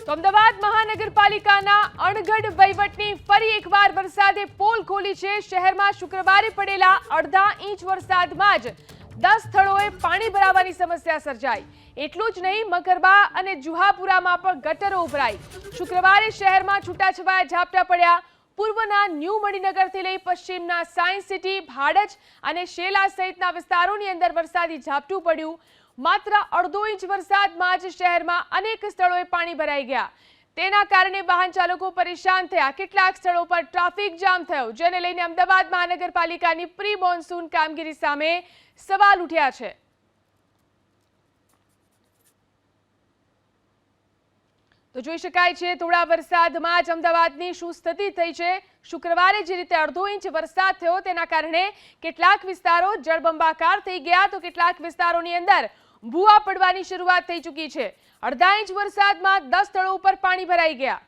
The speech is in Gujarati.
તો અમદાવાદ મહાનગરપાલિકાના અણઘડ વહીવટની ફરી એકવાર વરસાદે પોલ ખોલી છે। શહેરમાં શુક્રવારે પડેલા અડધા ઇંચ વરસાદમાં જ 10 સ્થળોએ પાણી ભરાવાની સમસ્યા સર્જાઈ। એટલું જ નહીં, મકરબા અને જુહાપુરામાં પણ ગટરો ઉભરાઈ। શુક્રવારે શહેરમાં છૂટાછવાયા ઝાપટા પડ્યા। પૂર્વના ન્યૂ મણિનગરથી લઈ પશ્ચિમના સાયન્સ સિટી, ભાડજ અને શેલા સહિતના વિસ્તારોની અંદર વરસાદી ઝાપટું પડ્યું। માત્ર અડધો ઇંચ વરસાદમાં જ શહેરમાં અનેક સ્થળોએ પાણી ભરાઈ ગયા। તેના કારણે વાહન ચાલકો પરેશાન થયા। કેટલાક સ્થળો પર ટ્રાફિક જામ થયો, જેને લઈને અમદાવાદ મહાનગરપાલિકાની પ્રી મોન્સૂન કામગીરી સામે સવાલ ઉઠ્યા છે। તો જોઈ શકાય છે થોડા વરસાદમાં જ અમદાવાદની શું સ્થિતિ થઈ છે। શુક્રવારે જે રીતે અડધો ઇંચ વરસાદ થયો તેના કારણે કેટલાક વિસ્તારો જળબંબાકાર થઈ ગયા, તો કેટલાક વિસ્તારોની અંદર ભૂવા પડવાની શરૂઆત થઈ ચૂકી છે। અડધા ઇંચ વરસાદમાં 10 સ્થળો ઉપર પાણી ભરાઈ ગયા।